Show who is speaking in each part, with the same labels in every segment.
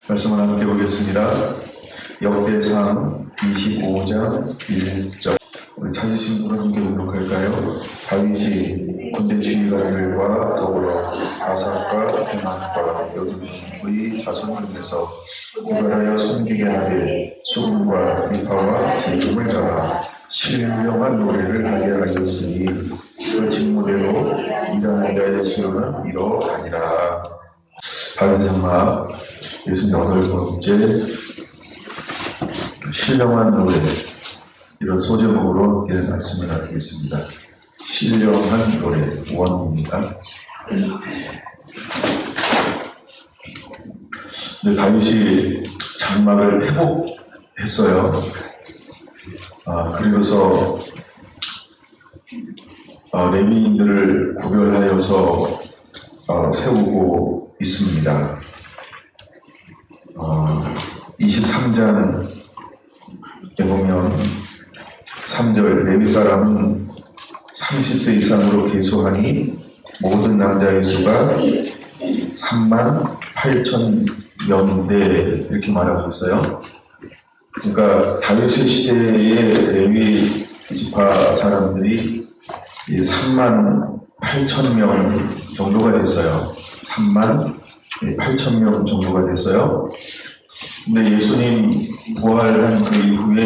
Speaker 1: 말씀을 함께 보겠습니다. 역대상 25장 1절. 우리 찾으신 분은 함께 등록할까요? 다윗이 군대 지휘관들과 더불어 아삽과 헤만과 여두둔의 자손 중에서 구별하여 섬기게 하되 수금과 비파와 재금을 잡아 신령한 노래를 하게 하였으니 그 직무대로 일하는 자의 수요는 이러하니라. 다윗의 장막 68번째 신령한 노래, 이런 소제목으로 이런 말씀을 나누겠습니다. 신령한 노래 원입니다. 근데 다윗이 장막을 회복했어요. 그리고서 레위인들을 구별하여서 세우고 있습니다. 23장에 보면 3절 레위 사람은 30세 이상으로 계수하니 모든 남자의 수가 38,000명인데 이렇게 말하고 있어요. 그러니까 다윗의 시대의 레위 지파 사람들이 38,000명 정도가 됐어요. 38,000명 정도가 됐어요. 근데 예수님 부활한 그 이후에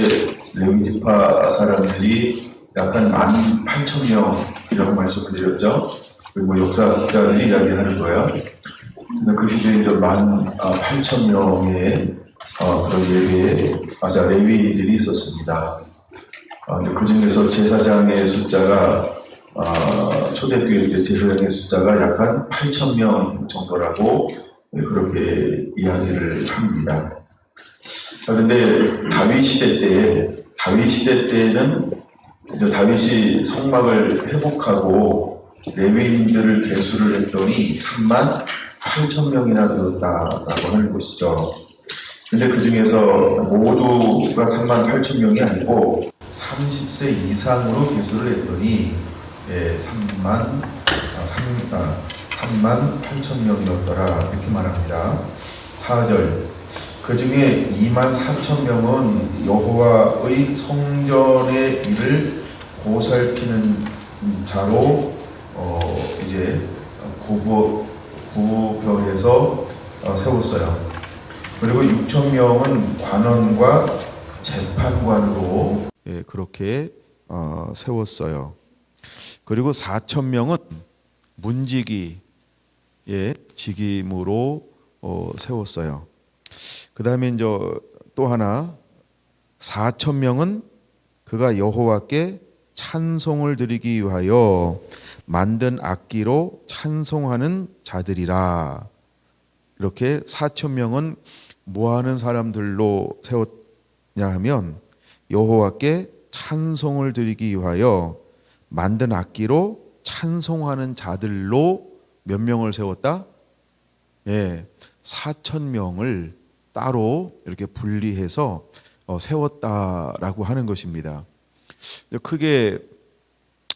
Speaker 1: 레위 지파 사람들이 약간 18,000명이라고 말씀을 드렸죠. 그리고 역사학자들이 이야기하는 거예요. 그래서 그 시대에 이제 18,000명의 그런 레위인들이 있었습니다. 그 중에서 제사장의 숫자가 초대교회 제사장의 숫자가 약간 8,000명 정도라고 그렇게 이야기를 합니다. 그런데 다윗 시대 때에는 이제 다윗이 성막을 회복하고 레위인들을 계수를 했더니 38,000명이나 되었다라고 하는 것이죠. 근데 그 중에서 모두가 38,000명이 아니고 30세 이상으로 계수를 했더니 38,000명이었더라 이렇게 말합니다. 4절. 그 중에 24,000명은 여호와의 성전의 일을 보살피는 자로 이제 구별해서 세웠어요. 그리고 6,000명은 관원과 재판관으로 그렇게 세웠어요. 그리고 4,000명은 문지기의 직임으로 세웠어요. 그 다음에 이제 또 하나 4,000명은 그가 여호와께 찬송을 드리기 위하여 만든 악기로 찬송하는 자들이라. 이렇게 4,000명은 뭐 하는 사람들로 세웠냐 하면 여호와께 찬송을 드리기 위하여 만든 악기로 찬송하는 자들로 몇 명을 세웠다? 4,000명을 따로 이렇게 분리해서 세웠다라고 하는 것입니다. 크게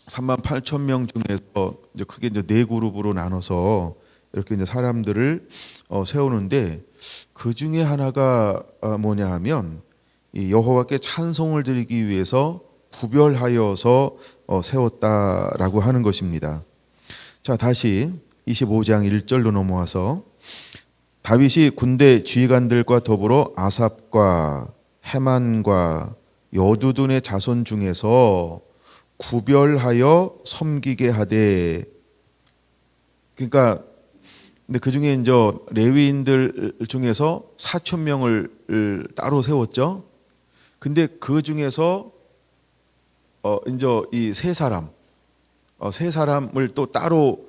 Speaker 1: 38,000명 중에서 이제 크게 이제 네 그룹으로 나눠서 이렇게 이제 사람들을 세우는데 그 중에 하나가 뭐냐 하면 이 여호와께 찬송을 드리기 위해서 구별하여서 세웠다라고 하는 것입니다. 자, 다시 25장 1절로 넘어와서 다윗이 군대 지휘관들과 더불어 아삽과 헤만과 여두둔의 자손 중에서 구별하여 섬기게 하되, 그러니까 근데 그 중에 이제 레위인들 중에서 4,000명을 따로 세웠죠. 근데 그 중에서 이제 이 세 사람을 또 따로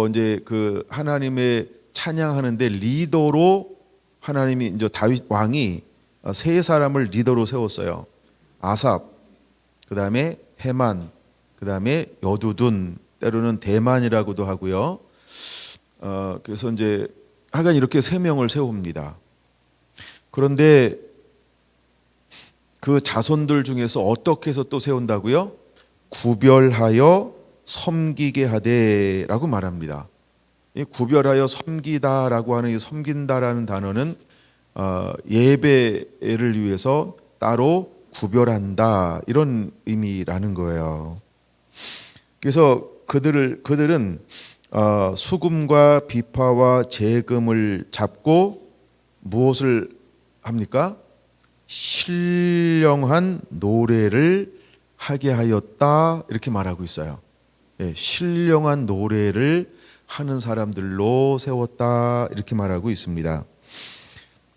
Speaker 1: 이제 그 하나님의 찬양하는데 리더로 하나님이 이제 다윗 왕이 세 사람을 리더로 세웠어요. 아삽, 그 다음에 헤만, 그 다음에 여두둔, 때로는 대만이라고도 하고요. 그래서 이제 하여간 이렇게 세 명을 세웁니다. 그런데 그 자손들 중에서 어떻게 해서 또 세운다고요? 구별하여 섬기게 하되라고 말합니다. 이 구별하여 섬기다라고 하는 이 섬긴다라는 단어는 예배를 위해서 따로 구별한다 이런 의미라는 거예요. 그래서 그들은 수금과 비파와 재금을 잡고 무엇을 합니까? 신령한 노래를 하게 하였다 이렇게 말하고 있어요. 예, 신령한 노래를 하는 사람들로 세웠다 이렇게 말하고 있습니다.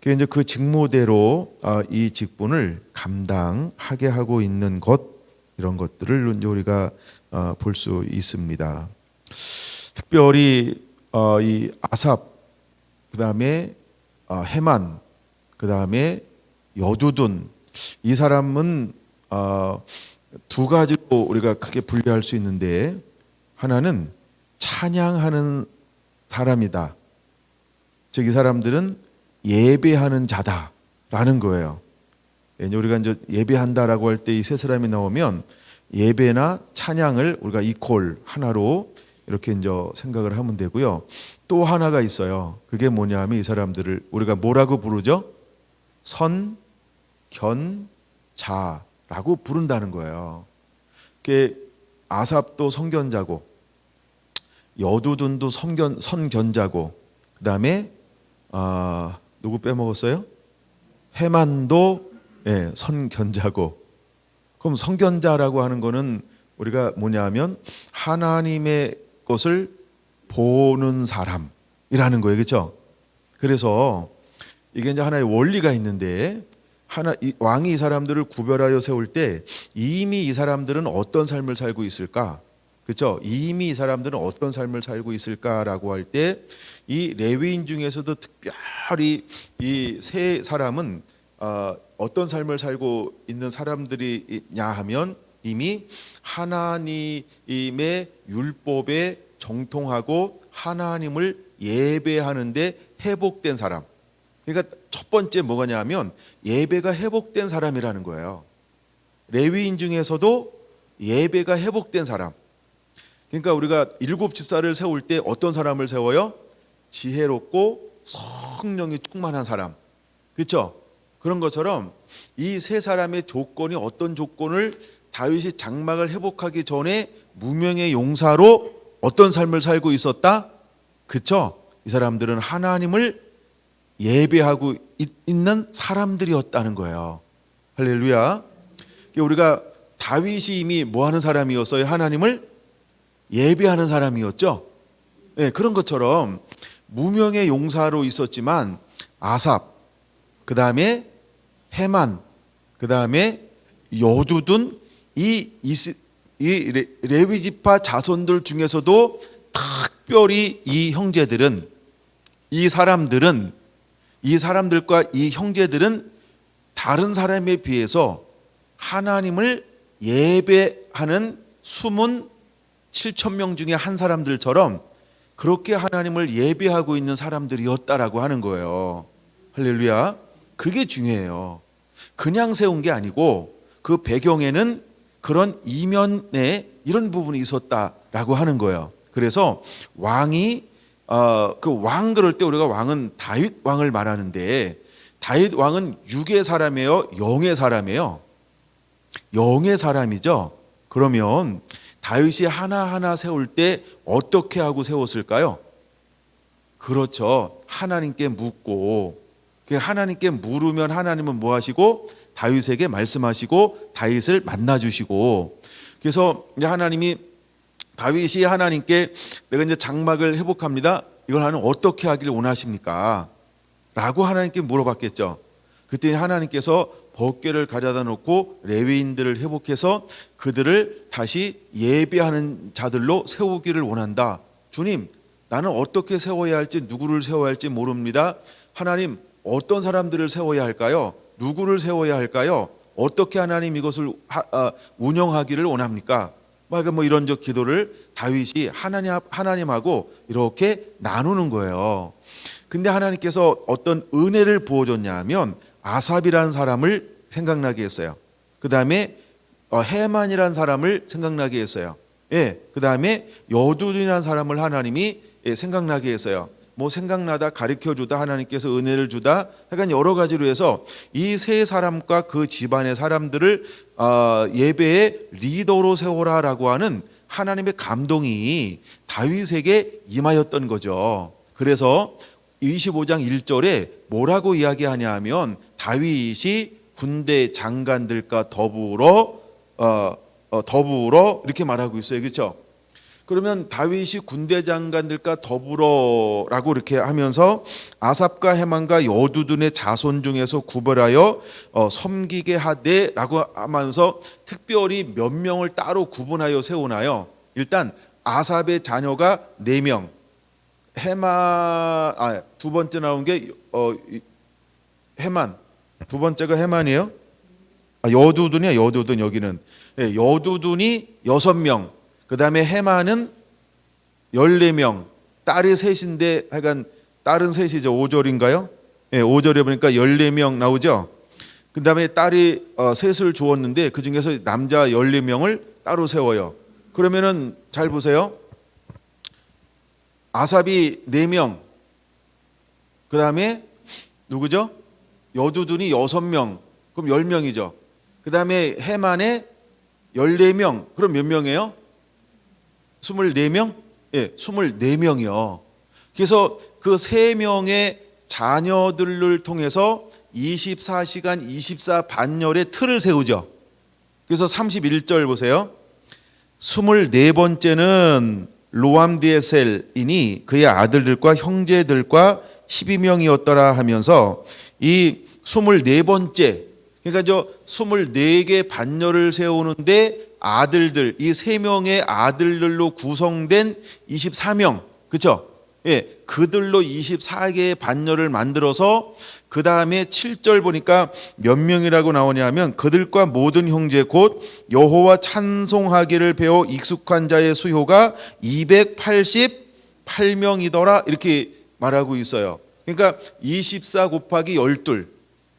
Speaker 1: 이제 그 직무대로 이 직분을 감당하게 하고 있는 것 이런 것들을 이제 우리가 볼 수 있습니다. 특별히 이 아삽, 그 다음에 헤만, 그 다음에 여두둔 이 사람은 두 가지로 우리가 크게 분류할 수 있는데 하나는 찬양하는 사람이다. 즉 이 사람들은 예배하는 자다라는 거예요. 이제 우리가 이제 예배한다라고 할 때 이 세 사람이 나오면 예배나 찬양을 우리가 이퀄 하나로 이렇게 이제 생각을 하면 되고요. 또 하나가 있어요. 그게 뭐냐면 이 사람들을 우리가 뭐라고 부르죠? 선견자라고 부른다는 거예요. 그게 아삽도 선견자고 여두둔도 선견자고 그다음에 누구 빼먹었어요? 헤만도 선견자고. 그럼 선견자라고 하는 거는 우리가 뭐냐면 하나님의 것을 보는 사람이라는 거예요. 그렇죠? 그래서 이게 이제 하나의 원리가 있는데 왕이 이 사람들을 구별하여 세울 때 이미 이 사람들은 어떤 삶을 살고 있을까? 그렇죠? 이미 이 사람들은 어떤 삶을 살고 있을까라고 할 때 이 레위인 중에서도 특별히 이 세 사람은 어떤 삶을 살고 있는 사람들이냐 하면 이미 하나님의 율법에 정통하고 하나님을 예배하는데 회복된 사람. 그러니까 첫 번째 뭐가냐면 예배가 회복된 사람이라는 거예요. 레위인 중에서도 예배가 회복된 사람. 그러니까 우리가 일곱 집사를 세울 때 어떤 사람을 세워요? 지혜롭고 성령이 충만한 사람. 그렇죠? 그런 것처럼 이 세 사람의 조건이 어떤 조건을 다윗이 장막을 회복하기 전에 무명의 용사로 어떤 삶을 살고 있었다? 그렇죠? 이 사람들은 하나님을 예배하고 있는 사람들이었다는 거예요. 할렐루야. 우리가 다윗이 이미 뭐 하는 사람이었어요? 하나님을 예배하는 사람이었죠. 네, 그런 것처럼 무명의 용사로 있었지만 아삽, 그 다음에 헤만, 그 다음에 여두둔 이 레위 지파 자손들 중에서도 특별히 이 형제들은 이 사람들과 이 형제들은 다른 사람에 비해서 하나님을 예배하는 숨은 7,000명 중에 한 사람들처럼 그렇게 하나님을 예배하고 있는 사람들이었다라고 하는 거예요. 할렐루야. 그게 중요해요. 그냥 세운 게 아니고 그 배경에는 그런 이면에 이런 부분이 있었다라고 하는 거예요. 그래서 왕이 그 왕 그럴 때 우리가 왕은 다윗 왕을 말하는데 다윗 왕은 육의 사람이에요? 영의 사람이에요? 영의 사람이죠. 그러면 다윗이 하나하나 세울 때 어떻게 하고 세웠을까요? 그렇죠. 하나님께 묻고 하나님께 물으면 하나님은 뭐 하시고 다윗에게 말씀하시고 다윗을 만나 주시고 그래서 이제 다윗이 하나님께 내가 이제 장막을 회복합니다. 이걸 하나님 어떻게 하기를 원하십니까? 라고 하나님께 물어봤겠죠. 그때 하나님께서 법궤를 가져다 놓고 레위인들을 회복해서 그들을 다시 예배하는 자들로 세우기를 원한다. 주님, 나는 어떻게 세워야 할지 누구를 세워야 할지 모릅니다. 하나님, 어떤 사람들을 세워야 할까요? 누구를 세워야 할까요? 어떻게 하나님 이것을 운영하기를 원합니까? 뭐 이런 기도를 다윗이 하나님하고 이렇게 나누는 거예요. 근데 하나님께서 어떤 은혜를 부어줬냐 하면 아삽이라는 사람을 생각나게 했어요. 그 다음에 헤만이라는 사람을 생각나게 했어요. 그 다음에 여두둔이라는 사람을 하나님이 생각나게 했어요. 뭐 생각나다 가르쳐 주다, 하나님께서 은혜를 주다, 약간 여러 가지로 해서 이 세 사람과 그 집안의 사람들을 예배의 리더로 세워라라고 하는 하나님의 감동이 다윗에게 임하였던 거죠. 그래서 25장 1절에 뭐라고 이야기하냐 하면 다윗이 군대 장관들과 더불어 이렇게 말하고 있어요. 그렇죠? 그러면 다윗이 군대 장관들과 더불어라고 이렇게 하면서 아삽과 헤만과 여두둔의 자손 중에서 구별하여 섬기게 하되라고 하면서 특별히 몇 명을 따로 구분하여 세우나요? 일단 아삽의 자녀가 4명, 두 번째 나온 게 헤만, 두 번째가 헤만이에요. 여두둔이야. 여두둔. 여기는 여두둔이 6명, 그 다음에 헤만은 14명, 딸이 셋인데 하여간 딸은 셋이죠. 5절인가요? 5절에 보니까 14명 나오죠. 그 다음에 딸이 셋을 주었는데 그 중에서 남자 14명을 따로 세워요. 그러면은 잘 보세요. 아삽이 4명, 그 다음에 누구죠? 여두둔이 6명, 그럼 10명이죠. 그 다음에 헤만에 14명, 그럼 몇 명이에요? 24명? 예, 24명이요. 그래서 그 3명의 자녀들을 통해서 24시간 24반열의 틀을 세우죠. 그래서 31절 보세요. 24번째는 로암디에셀이니 그의 아들들과 형제들과 12명이었더라 하면서 이 24번째, 그러니까 저 24개 반열을 세우는데 아들들, 이 3명의 아들들로 구성된 24명, 그렇죠? 예, 그들로 24개의 반열을 만들어서 그 다음에 7절 보니까 몇 명이라고 나오냐면 그들과 모든 형제 곧 여호와 찬송하기를 배워 익숙한 자의 수효가 288명이더라 이렇게 말하고 있어요. 그러니까 24 곱하기 12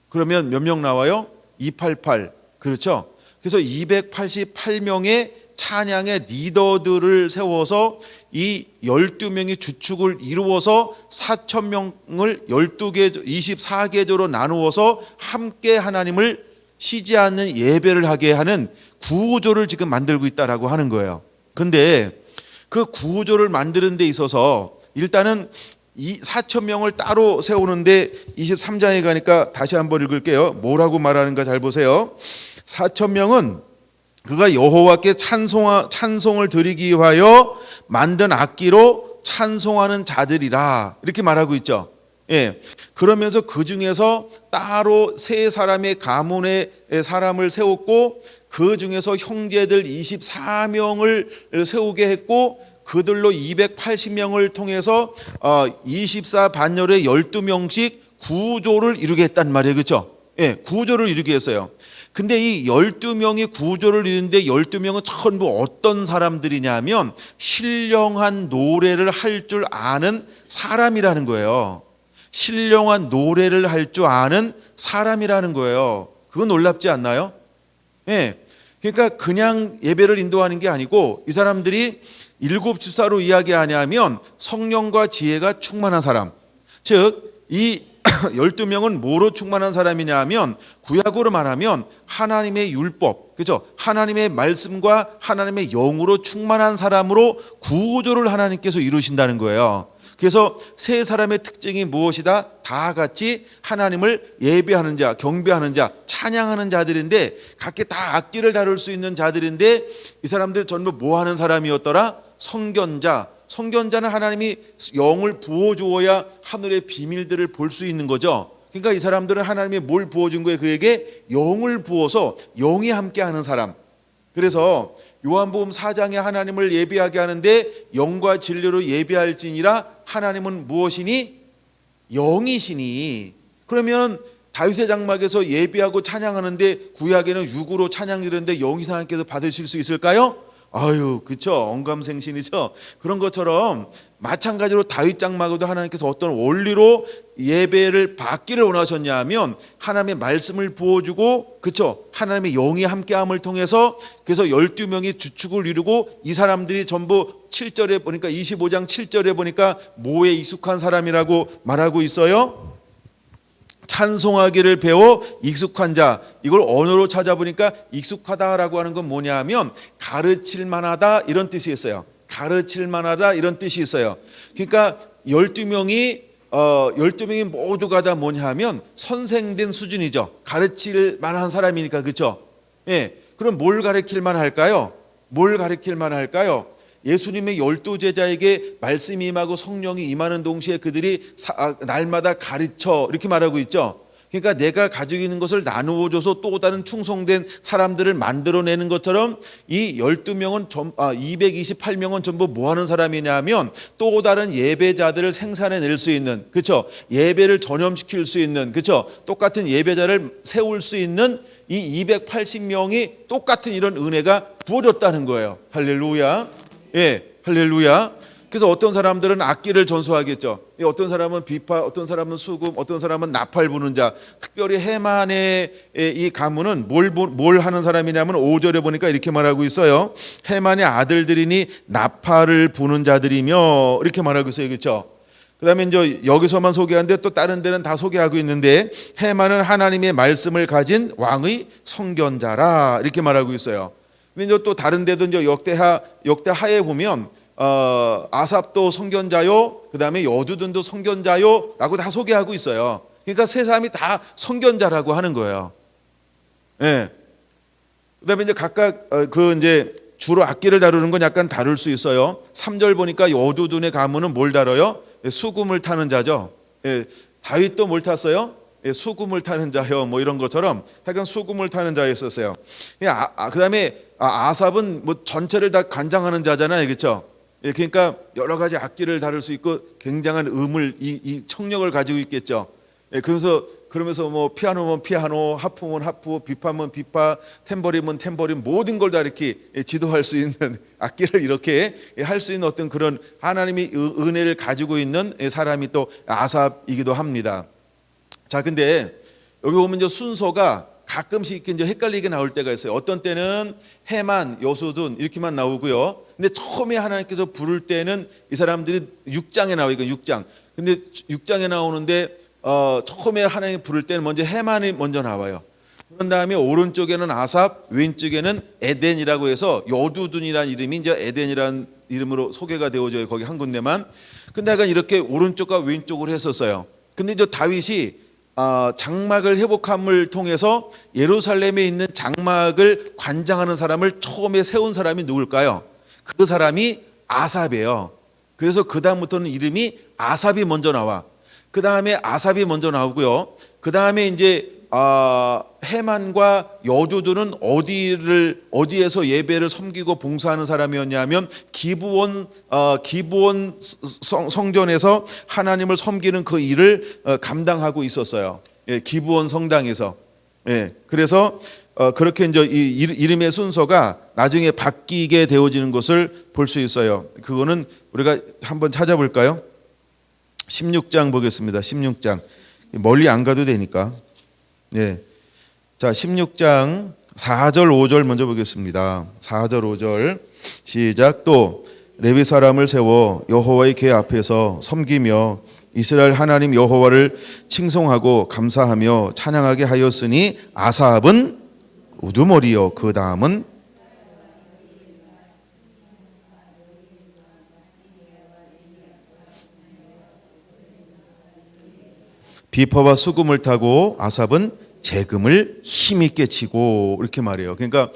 Speaker 1: 그러면 몇 명 나와요? 288, 그렇죠? 그래서 288명의 찬양의 리더들을 세워서 이 12명의 주축을 이루어서 4,000명을 12개, 24계조로 나누어서 함께 하나님을 쉬지 않는 예배를 하게 하는 구조를 지금 만들고 있다라고 하는 거예요. 근데 그 구조를 만드는 데 있어서 일단은 이 4,000명을 따로 세우는데 23장에 가니까 다시 한번 읽을게요. 뭐라고 말하는가 잘 보세요. 4,000명은 그가 여호와께 찬송을 드리기 위하여 만든 악기로 찬송하는 자들이라 이렇게 말하고 있죠. 예. 그러면서 그 중에서 따로 세 사람의 가문의 사람을 세웠고 그 중에서 형제들 24명을 세우게 했고 그들로 280명을 통해서 24반열의 12명씩 구조를 이루게 했단 말이에요. 그렇죠? 예, 구조를 이루게 했어요. 근데 이 12명이 구조를 이루는데 12명은 전부 어떤 사람들이냐면 신령한 노래를 할 줄 아는 사람이라는 거예요. 신령한 노래를 할 줄 아는 사람이라는 거예요. 그건 놀랍지 않나요? 예. 그러니까 그냥 예배를 인도하는 게 아니고 이 사람들이 일곱 집사로 이야기하냐면 성령과 지혜가 충만한 사람. 즉, 이 12명은 뭐로 충만한 사람이냐 하면 구약으로 말하면 하나님의 율법, 그죠? 하나님의 말씀과 하나님의 영으로 충만한 사람으로 구조를 하나님께서 이루신다는 거예요. 그래서 세 사람의 특징이 무엇이다? 다 같이 하나님을 예배하는 자, 경배하는 자, 찬양하는 자들인데 각기 다 악기를 다룰 수 있는 자들인데 이 사람들 전부 뭐 하는 사람이었더라? 성견자. 성견자는 하나님이 영을 부어주어야 하늘의 비밀들을 볼 수 있는 거죠. 그러니까 이 사람들은 하나님이 뭘 부어준 거예요? 그에게 영을 부어서 영이 함께하는 사람. 그래서 요한복음 4장에 하나님을 예배하게 하는데 영과 진리로 예배할지니라 하나님은 무엇이니? 영이시니. 그러면 다윗의 장막에서 예배하고 찬양하는데 구약에는 육으로 찬양드렸는데 영이 하나님께서 받으실 수 있을까요? 아유, 그쵸, 언감생신이죠. 그런 것처럼 마찬가지로 다윗 장막에도 하나님께서 어떤 원리로 예배를 받기를 원하셨냐 하면 하나님의 말씀을 부어주고, 그쵸, 하나님의 영이 함께함을 통해서, 그래서 12명이 주축을 이루고 이 사람들이 전부 7절에 보니까 25장 7절에 보니까 뭐에 익숙한 사람이라고 말하고 있어요. 찬송하기를 배워 익숙한 자. 이걸 언어로 찾아보니까 익숙하다라고 하는 건 뭐냐 하면 가르칠 만하다 이런 뜻이 있어요. 가르칠 만하다 이런 뜻이 있어요. 그러니까 12명이 모두가 다 뭐냐 하면 선생된 수준이죠. 가르칠 만한 사람이니까, 그렇죠? 예. 그럼 뭘 가르칠 만할까요? 뭘 가르칠 만할까요? 예수님의 12제자에게 말씀이 임하고 성령이 임하는 동시에 그들이 날마다 가르쳐 이렇게 말하고 있죠. 그러니까 내가 가지고 있는 것을 나누어줘서 또 다른 충성된 사람들을 만들어내는 것처럼 이 12명은 228명은 전부 뭐 하는 사람이냐 하면 또 다른 예배자들을 생산해낼 수 있는, 그렇죠? 예배를 전염시킬 수 있는, 그렇죠? 똑같은 예배자를 세울 수 있는 이 280명이 똑같은 이런 은혜가 부어졌다는 거예요. 할렐루야. 예, 할렐루야. 그래서 어떤 사람들은 악기를 전수하겠죠. 어떤 사람은 비파, 어떤 사람은 수금, 어떤 사람은 나팔 부는 자. 특별히 해만의 이 가문은 뭘 하는 사람이냐면 5절에 보니까 이렇게 말하고 있어요. 해만의 아들들이니 나팔을 부는 자들이며 이렇게 말하고 있어요. 그렇죠? 그다음에 이제 여기서만 소개하는데 또 다른 데는 다 소개하고 있는데 해만은 하나님의 말씀을 가진 왕의 성견자라 이렇게 말하고 있어요. 근데 이제 또 다른 데도 이제 역대하에 보면 아삽도 성견자요, 그다음에 여두둔도 성견자요라고 다 소개하고 있어요. 그러니까 세 사람이 다 성견자라고 하는 거예요. 예. 그다음에 이제 각각 그 이제 주로 악기를 다루는 건 약간 다를 수 있어요. 3절 보니까 여두둔의 가문은 뭘 다뤄요? 수금을 타는 자죠. 예. 다윗도 뭘 탔어요? 수금을 타는 자요, 뭐 이런 것처럼 하여간 수금을 타는 자였었어요. 그다음에 아삽은 뭐 전체를 다 관장하는 자잖아요, 그렇죠? 그러니까 여러 가지 악기를 다룰 수 있고 굉장한 이 청력을 가지고 있겠죠. 그러면서 뭐 피아노면 피아노, 하프면 하프, 비파면 비파, 탬버린은 탬버린, 모든 걸 다 이렇게 지도할 수 있는 악기를 이렇게 할 수 있는 어떤 그런 하나님이 은혜를 가지고 있는 사람이 또 아삽이기도 합니다. 자, 근데 여기 보면 이제 순서가 가끔씩 이제 헷갈리게 나올 때가 있어요. 어떤 때는 해만, 여수둔 이렇게만 나오고요. 근데 처음에 하나님께서 부를 때는 이 사람들이 6장에 나와요. 6장. 근데 6장에 나오는데 처음에 하나님 부를 때는 먼저 해만이 먼저 나와요. 그런 다음에 오른쪽에는 아삽, 왼쪽에는 에덴이라고 해서 여두둔이라는 이름이 이제 에덴이라는 이름으로 소개가 되어져요. 거기 한 군데만. 근데 약간 이렇게 오른쪽과 왼쪽으로 했었어요. 근데 이제 다윗이 장막을 회복함을 통해서 예루살렘에 있는 장막을 관장하는 사람을 처음에 세운 사람이 누굴까요? 그 사람이 아삽이에요. 그래서 그 다음부터는 이름이 아삽이 먼저 나와. 그 다음에 아삽이 먼저 나오고요. 그 다음에 이제 해만과 여두둔은 어디에서 예배를 섬기고 봉사하는 사람이었냐면 기브온 성전에서 하나님을 섬기는 그 일을 감당하고 있었어요. 예, 기브온 성당에서. 예, 그래서 그렇게 이제 이 이름의 순서가 나중에 바뀌게 되어지는 것을 볼 수 있어요. 그거는 우리가 한번 찾아볼까요? 16장 보겠습니다. 16장 멀리 안 가도 되니까. 네. 자, 16장 4절 5절 먼저 보겠습니다. 4절 5절 시작. 또 레위 사람을 세워 여호와의 궤 앞에서 섬기며 이스라엘 하나님 여호와를 칭송하고 감사하며 찬양하게 하였으니 아삽은 우두머리요 그 다음은 비파와 수금을 타고 아삽은 재금을 힘있게 치고 이렇게 말해요. 그러니까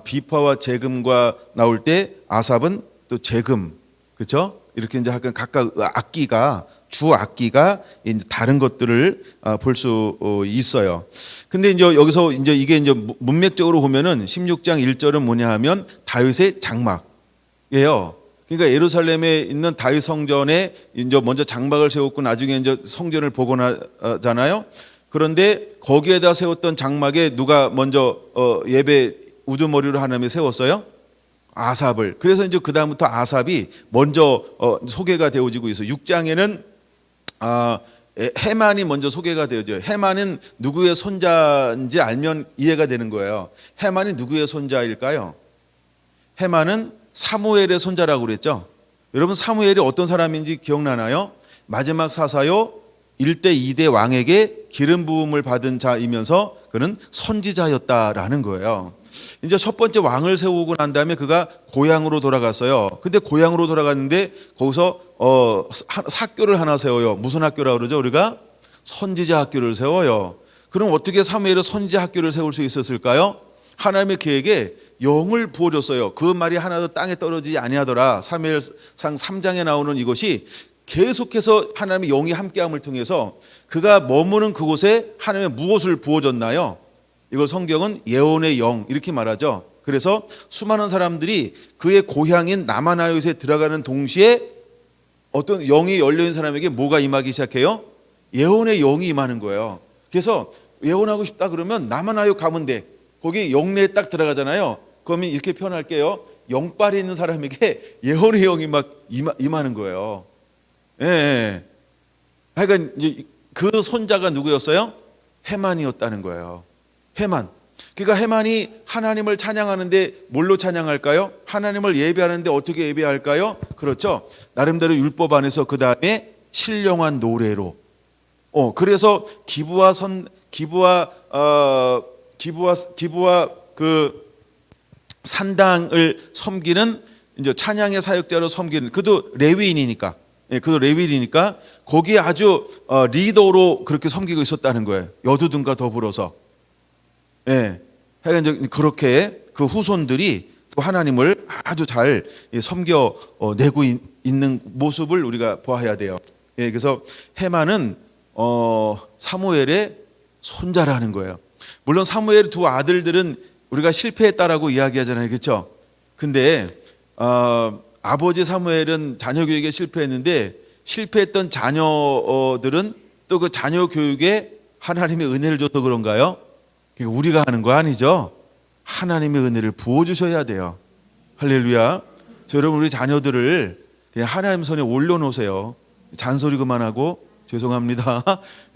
Speaker 1: 비파와 재금과 나올 때 아삽은 또 재금, 그렇죠? 이렇게 이제 각각 악기가 주 악기가 이제 다른 것들을 볼 수 있어요. 근데 이제 여기서 이제 이게 이제 문맥적으로 보면은 16장 1절은 뭐냐 하면 다윗의 장막이에요. 그러니까 예루살렘에 있는 다윗 성전에 이제 먼저 장막을 세웠고 나중에 이제 성전을 복원하잖아요. 그런데 거기에다 세웠던 장막에 누가 먼저 예배 우두머리로 하나님이 세웠어요? 아삽을. 그래서 이제 그 다음부터 아삽이 먼저 소개가 되어지고 있어요. 6장에는 해만이 먼저 소개가 되어져요. 해만은 누구의 손자인지 알면 이해가 되는 거예요. 해만이 누구의 손자일까요? 해만은 사무엘의 손자라고 그랬죠. 여러분 사무엘이 어떤 사람인지 기억나나요? 마지막 사사요 1대 2대 왕에게 기름 부음을 받은 자이면서 그는 선지자였다라는 거예요. 이제 첫 번째 왕을 세우고 난 다음에 그가 고향으로 돌아갔어요. 근데 고향으로 돌아갔는데 거기서 학교를 하나 세워요. 무슨 학교라고 그러죠? 우리가 선지자 학교를 세워요. 그럼 어떻게 사무엘은 선지자 학교를 세울 수 있었을까요? 하나님의 계획에 영을 부어줬어요. 그 말이 하나도 땅에 떨어지지 아니하더라. 사무엘상 3장에 나오는 이것이 계속해서 하나님의 영이 함께함을 통해서 그가 머무는 그곳에 하나님의 무엇을 부어줬나요? 이걸 성경은 예언의 영 이렇게 말하죠. 그래서 수많은 사람들이 그의 고향인 나마나요에 들어가는 동시에 어떤 영이 열려있는 사람에게 뭐가 임하기 시작해요? 예언의 영이 임하는 거예요. 그래서 예언하고 싶다 그러면 나마나요 가면 돼. 거기 영내에 딱 들어가잖아요. 그러면 이렇게 표현할게요. 영빨이 있는 사람에게 예언의 영이 막 임하는 거예요. 예. 하여간 이제 그 손자가 누구였어요? 해만이었다는 거예요. 해만. 그러니까 해만이 하나님을 찬양하는데 뭘로 찬양할까요? 하나님을 예배하는데 어떻게 예배할까요? 그렇죠. 나름대로 율법 안에서 그 다음에 신령한 노래로. 그래서 기부와 그 산당을 섬기는 이제 찬양의 사역자로 섬기는 그도 레위인이니까. 예, 그도 레위인이니까 거기에 아주 리더로 그렇게 섬기고 있었다는 거예요. 여두둔과 더불어서. 예, 하여간 그렇게 그 후손들이 또 하나님을 아주 잘 섬겨 내고 있는 모습을 우리가 보아야 돼요. 예, 그래서 해만은 사무엘의 손자라는 거예요. 물론 사무엘의 두 아들들은 우리가 실패했다라고 이야기하잖아요, 그렇죠? 근데 아버지 사무엘은 자녀 교육에 실패했는데 실패했던 자녀들은 또 그 자녀 교육에 하나님의 은혜를 줘서 그런가요? 우리가 하는 거 아니죠. 하나님의 은혜를 부어주셔야 돼요. 할렐루야. 여러분 우리 자녀들을 그냥 하나님 손에 올려놓으세요. 잔소리 그만하고 죄송합니다.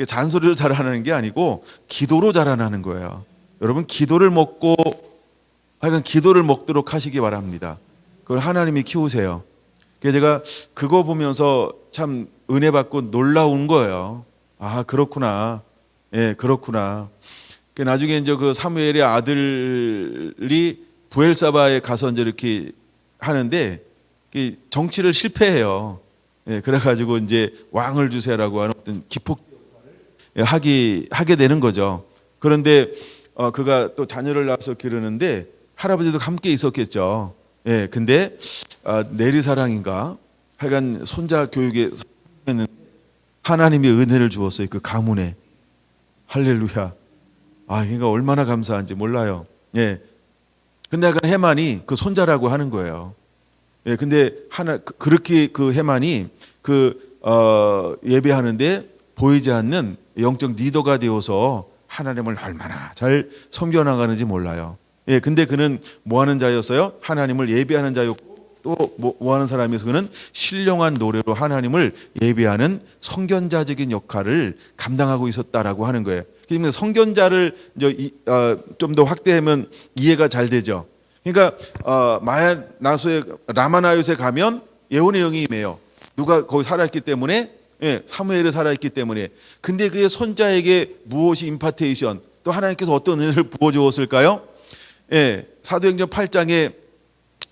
Speaker 1: 잔소리로 자라나는 게 아니고 기도로 자라나는 거예요. 여러분 기도를 먹고 하여간 기도를 먹도록 하시기 바랍니다. 그걸 하나님이 키우세요. 그래서 제가 그거 보면서 참 은혜 받고 놀라운 거예요. 아 그렇구나. 예, 그렇구나. 나중에 이제 그 사무엘의 아들이 부엘사바에 가서 이제 이렇게 하는데 정치를 실패해요. 예, 그래가지고 이제 왕을 주세요라고 하는 어떤 기폭 하게 되는 거죠. 그런데 그가 또 자녀를 낳아서 기르는데 할아버지도 함께 있었겠죠. 예, 근데 내리사랑인가 하여간 손자 교육에 하나님의 은혜를 주었어요. 그 가문에. 할렐루야. 그러니까 얼마나 감사한지 몰라요. 예. 근데 약간 해만이 그 손자라고 하는 거예요. 예. 근데 그렇게 그 해만이 예배하는데 보이지 않는 영적 리더가 되어서 하나님을 얼마나 잘 섬겨나가는지 몰라요. 예. 근데 그는 뭐 하는 자였어요? 하나님을 예배하는 자였고 또 뭐 하는 사람이어서 그는 신령한 노래로 하나님을 예배하는 성견자적인 역할을 감당하고 있었다라고 하는 거예요. 그러니까 성견자를 좀 더 확대하면 이해가 잘 되죠. 그러니까 라마나요에 가면 예언의 영이 임해요. 누가 거기 살아있기 때문에, 예, 사무엘이 살아있기 때문에. 근데 그의 손자에게 무엇이 임파테이션, 또 하나님께서 어떤 은혜를 부어주었을까요? 예, 사도행전 8장에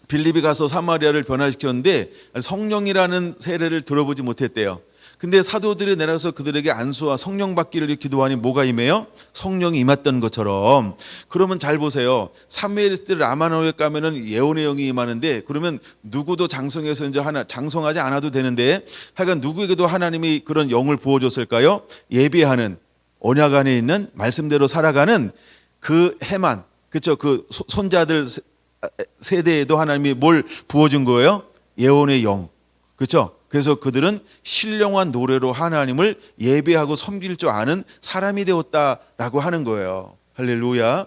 Speaker 1: 빌립이 가서 사마리아를 변화시켰는데 성령이라는 세례를 들어보지 못했대요. 근데 사도들이 내려서 그들에게 안수와 성령 받기를 기도하니 뭐가 임해요? 성령이 임했던 것처럼. 그러면 잘 보세요. 사무엘 때 라마나요에 가면은 예언의 영이 임하는데 그러면 누구도 장성해서 이제 장성하지 않아도 되는데 하여간 누구에게도 하나님이 그런 영을 부어줬을까요? 예배하는 언약 안에 있는 말씀대로 살아가는 그 해만, 그렇죠? 그 손자들 세대에도 하나님이 뭘 부어준 거예요? 예언의 영, 그렇죠? 그래서 그들은 신령한 노래로 하나님을 예배하고 섬길 줄 아는 사람이 되었다라고 하는 거예요. 할렐루야.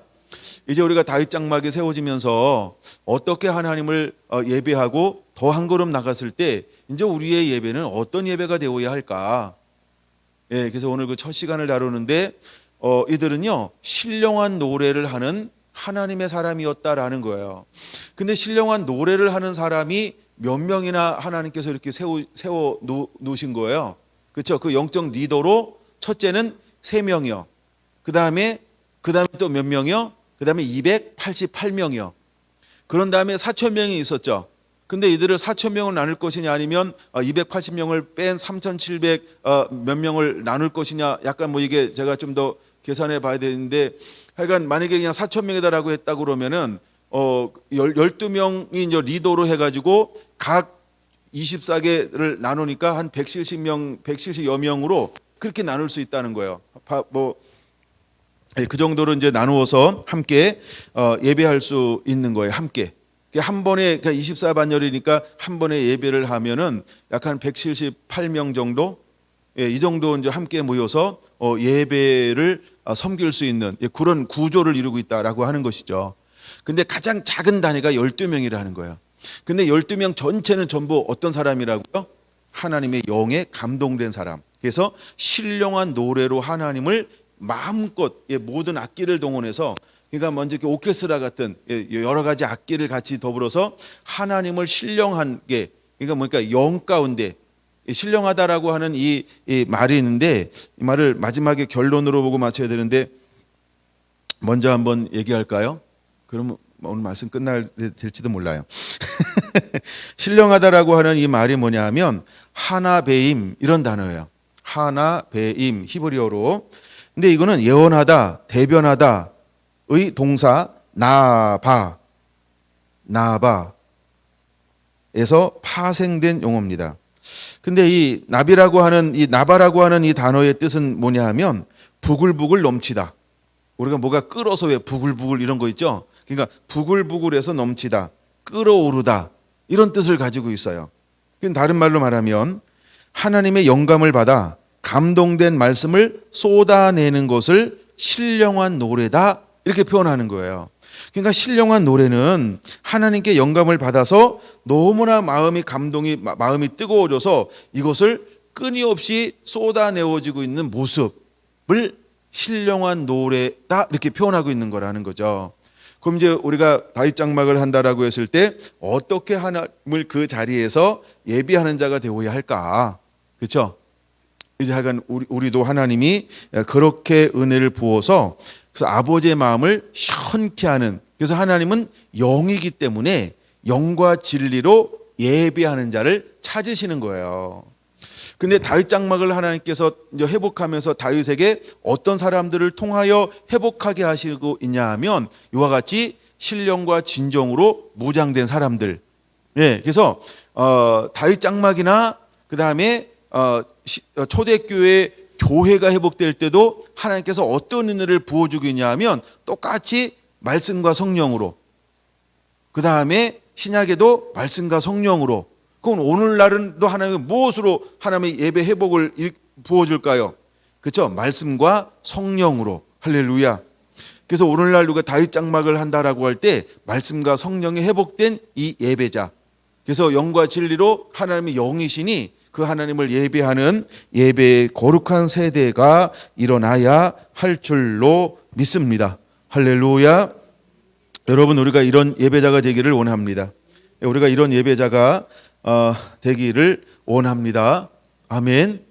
Speaker 1: 이제 우리가 다윗 장막에 세워지면서 어떻게 하나님을 예배하고 더 한 걸음 나갔을 때 이제 우리의 예배는 어떤 예배가 되어야 할까? 예, 그래서 오늘 그 첫 시간을 다루는데 이들은요 신령한 노래를 하는 하나님의 사람이었다라는 거예요. 근데 신령한 노래를 하는 사람이 몇 명이나 하나님께서 이렇게 세워 놓으신 거예요. 그렇죠? 그 영적 리더로 첫째는 3명이요. 그다음에 또 몇 명이요? 그다음에 288명이요. 그런 다음에 4,000명이 있었죠. 근데 이들을 4,000명을 나눌 것이냐 아니면 280명을 뺀 3,700 몇 명을 나눌 것이냐, 약간 뭐 이게 제가 좀 더 계산해 봐야 되는데, 하여간 만약에 그냥 4,000명이다라고 했다 그러면은 12명이 이제 리더로 해가지고 각 24개를 나누니까 한 170명, 170여 명으로 그렇게 나눌 수 있다는 거예요. 그 정도로 이제 나누어서 함께 예배할 수 있는 거예요. 함께. 한 번에 24반열이니까 한 번에 예배를 하면은 약 한 178명 정도, 이 정도 이제 함께 모여서 예배를 섬길 수 있는 그런 구조를 이루고 있다라고 하는 것이죠. 근데 가장 작은 단위가 12명이라는 거예요. 근데 12명 전체는 전부 어떤 사람이라고요? 하나님의 영에 감동된 사람. 그래서 신령한 노래로 하나님을 마음껏 모든 악기를 동원해서, 그러니까 먼저 이렇게 오케스트라 같은 여러 가지 악기를 같이 더불어서 하나님을 신령하게, 그러니까 뭐니까 영 가운데 신령하다라고 하는 이 말이 있는데, 이 말을 마지막에 결론으로 보고 마쳐야 되는데 먼저 한번 얘기할까요? 그러면 오늘 말씀 끝날 될지도 몰라요. 신령하다라고 하는 이 말이 뭐냐면 하나베임 이런 단어예요. 하나베임 히브리어로. 근데 이거는 예언하다, 대변하다의 동사 나바에서 파생된 용어입니다. 근데 이 나비라고 하는 이 나바라고 하는 이 단어의 뜻은 뭐냐 하면 부글부글 넘치다. 우리가 뭐가 끓어서 왜 부글부글 이런 거 있죠? 그러니까 부글부글해서 넘치다, 끓어오르다, 이런 뜻을 가지고 있어요. 다른 말로 말하면 하나님의 영감을 받아 감동된 말씀을 쏟아내는 것을 신령한 노래다, 이렇게 표현하는 거예요. 그러니까 신령한 노래는 하나님께 영감을 받아서 너무나 마음이 뜨거워져서 이것을 끊임없이 쏟아내어지고 있는 모습을 신령한 노래다, 이렇게 표현하고 있는 거라는 거죠. 그럼 이제 우리가 다윗 장막을 한다라고 했을 때 어떻게 하나님을 그 자리에서 예비하는 자가 되어야 할까? 그렇죠? 이제 하여간 우리도 하나님이 그렇게 은혜를 부어서, 그래서 아버지의 마음을 시원케 하는, 그래서 하나님은 영이기 때문에 영과 진리로 예배하는 자를 찾으시는 거예요. 근데 다윗 장막을 하나님께서 이제 회복하면서 다윗에게 어떤 사람들을 통하여 회복하게 하시고 있냐 하면 이와 같이 신령과 진정으로 무장된 사람들. 예, 그래서 다윗 장막이나 그 다음에 초대교회 교회가 회복될 때도 하나님께서 어떤 은혜를 부어주고 있냐 하면 똑같이 말씀과 성령으로, 그 다음에 신약에도 말씀과 성령으로. 그럼 오늘날은 또 하나님의 무엇으로 하나님의 예배 회복을 부어줄까요? 그렇죠? 말씀과 성령으로. 할렐루야. 그래서 오늘날 누가 다윗 장막을 한다라고 할 때 말씀과 성령이 회복된 이 예배자, 그래서 영과 진리로 하나님의 영이시니 그 하나님을 예배하는 예배의 거룩한 세대가 일어나야 할 줄로 믿습니다. 할렐루야. 여러분, 우리가 이런 예배자가 되기를 원합니다. 우리가 이런 예배자가 되기를 원합니다. 아멘.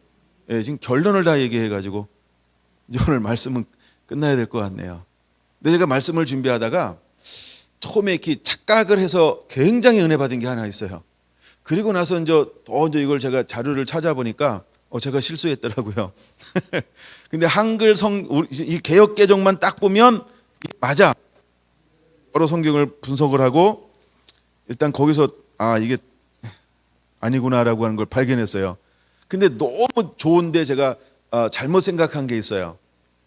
Speaker 1: 예, 지금 결론을 다 얘기해가지고 이제 오늘 말씀은 끝나야 될 것 같네요. 근데 제가 말씀을 준비하다가 처음에 이렇게 착각을 해서 굉장히 은혜 받은 게 하나 있어요. 그리고 나서 이제 이걸 제가 자료를 찾아보니까 제가 실수했더라고요. 근데 한글 이 개역 개정만 딱 보면 맞아. 여러 성경을 분석을 하고 일단 거기서 이게 아니구나라고 하는 걸 발견했어요. 근데 너무 좋은데 제가 잘못 생각한 게 있어요.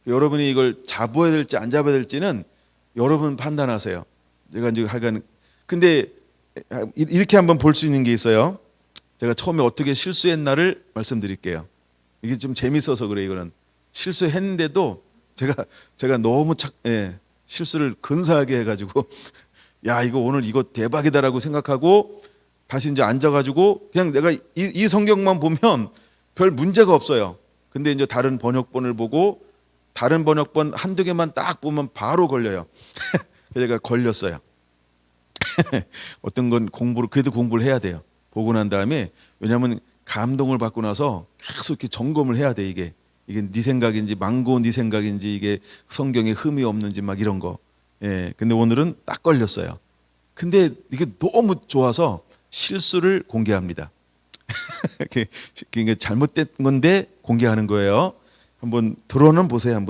Speaker 1: 여러분이 이걸 잡아야 될지 안 잡아야 될지는 여러분 판단하세요. 제가 이제 하여간 근데 이렇게 한번 볼 수 있는 게 있어요. 제가 처음에 어떻게 실수했나를 말씀드릴게요. 이게 좀 재밌어서 그래. 이거는 실수했는데도 제가 너무 실수를 근사하게 해가지고 야 이거 오늘 이거 대박이다라고 생각하고 다시 이제 앉아가지고 그냥 내가 이 성경만 보면 별 문제가 없어요. 근데 이제 다른 번역본을 보고 다른 번역본 한두 개만 딱 보면 바로 걸려요. 제가 걸렸어요. 어떤 건 그래도 공부를 해야 돼요. 보고 난 다음에 왜냐하면 감동을 받고 나서 계속 이렇게 점검을 해야 돼. 이게 네 생각인지 망고 네 생각인지 이게 성경에 흠이 없는지 막 이런 거. 예. 근데 오늘은 딱 걸렸어요. 근데 이게 너무 좋아서 실수를 공개합니다. 이게 잘못된 건데 공개하는 거예요. 한번 들어는 보세요.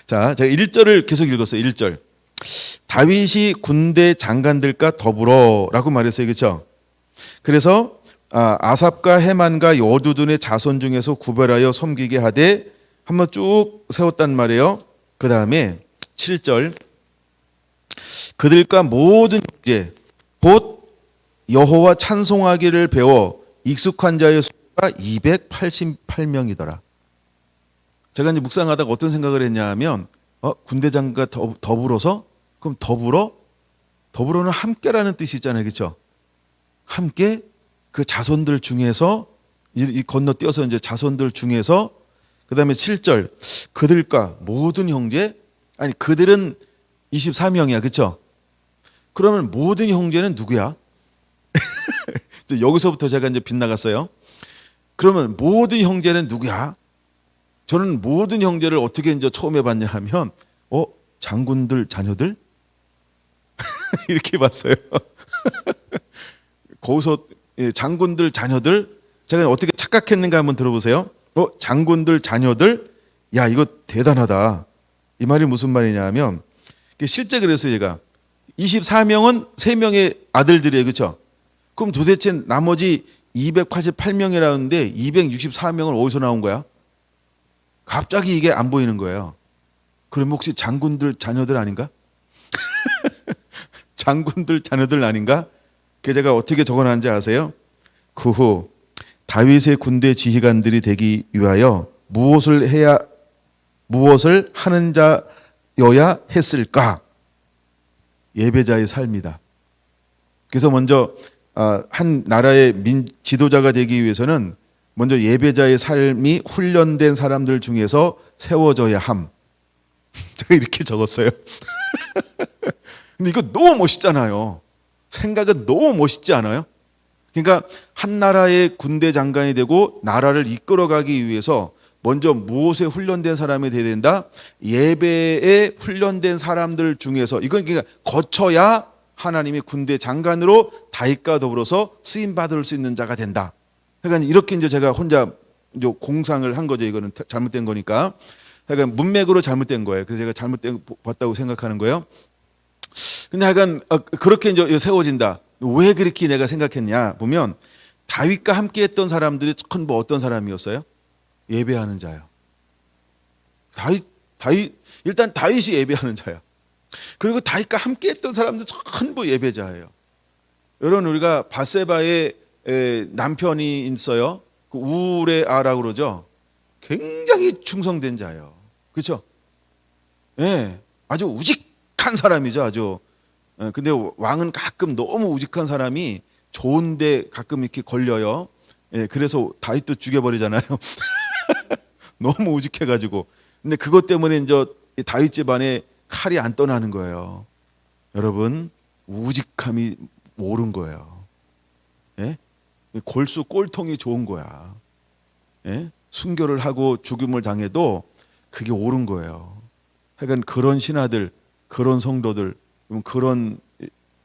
Speaker 1: 자, 제가 1절을 계속 읽었어요. 1절. 다윗이 군대 장관들과 더불어라고 말했어요. 그렇죠? 그래서 아삽과 헤만과 여두둔의 자손 중에서 구별하여 섬기게 하되 한번 쭉 세웠단 말이에요. 그 다음에 7절. 그들과 모든 형제 곧 여호와 찬송하기를 배워 익숙한 자의 수가 288명이더라. 제가 이제 묵상하다가 어떤 생각을 했냐 하면 군대 장관과 더불어서 그럼 더불어는 함께라는 뜻이 있잖아요. 그렇죠? 함께 그 자손들 중에서 이 건너뛰어서 이제 자손들 중에서 그다음에 7절 그들과 모든 형제 아니 그들은 24명이야. 그렇죠? 그러면 모든 형제는 누구야? 여기서부터 제가 이제 빗나갔어요. 그러면 모든 형제는 누구야? 저는 모든 형제를 어떻게 이제 처음 해봤냐 하면 장군들 자녀들 이렇게 봤어요. 거기서 장군들 자녀들 제가 어떻게 착각했는가 한번 들어보세요. 장군들 자녀들 야 이거 대단하다. 이 말이 무슨 말이냐 하면 실제 그랬어요. 제가 24명은 3명의 아들들이에요. 그렇죠? 그럼 도대체 나머지 288명이라는데 264명은 어디서 나온 거야? 갑자기 이게 안 보이는 거예요. 그럼 혹시 장군들 자녀들 아닌가? 장군들 자녀들 아닌가? 그 제가 어떻게 적어놨는지 아세요? 그 후 다윗의 군대 지휘관들이 되기 위하여 무엇을 하는 자여야 했을까? 예배자의 삶이다. 그래서 먼저 한 나라의 지도자가 되기 위해서는 먼저 예배자의 삶이 훈련된 사람들 중에서 세워져야 함. 제가 이렇게 적었어요. 근데 이거 너무 멋있잖아요. 생각은 너무 멋있지 않아요? 그러니까 한 나라의 군대 장관이 되고 나라를 이끌어가기 위해서 먼저 무엇에 훈련된 사람이 되어야 된다? 예배에 훈련된 사람들 중에서 이건 그러니까 거쳐야 하나님이 군대 장관으로 다윗과 더불어서 쓰임 받을 수 있는 자가 된다. 그러니까 이렇게 이제 제가 혼자 이제 공상을 한 거죠. 이거는 잘못된 거니까. 그러니까 문맥으로 잘못된 거예요. 그래서 제가 잘못된 봤다고 생각하는 거예요. 근데 하여간 그렇게 이제 세워진다. 왜 그렇게 내가 생각했냐 보면 다윗과 함께 했던 사람들이 전부 어떤 사람이었어요? 예배하는 자예요. 일단 다윗이 예배하는 자야. 그리고 다윗과 함께 했던 사람들 전부 예배자예요. 여러분 우리가 밧세바의 남편이 있어요. 그 우레 아라고 그러죠. 굉장히 충성된 자예요. 그렇죠? 예, 아주 우직한 사람이죠. 아주. 근데 왕은 가끔 너무 우직한 사람이 좋은데 가끔 이렇게 걸려요. 예, 그래서 다윗도 죽여버리잖아요. 너무 우직해가지고. 근데 그것 때문에 이제 다윗 집안에 칼이 안 떠나는 거예요. 여러분 우직함이 옳은 거예요. 예? 골수 꼴통이 좋은 거야. 예? 순교를 하고 죽임을 당해도 그게 옳은 거예요. 하여간 그런 신하들, 그런 성도들, 그런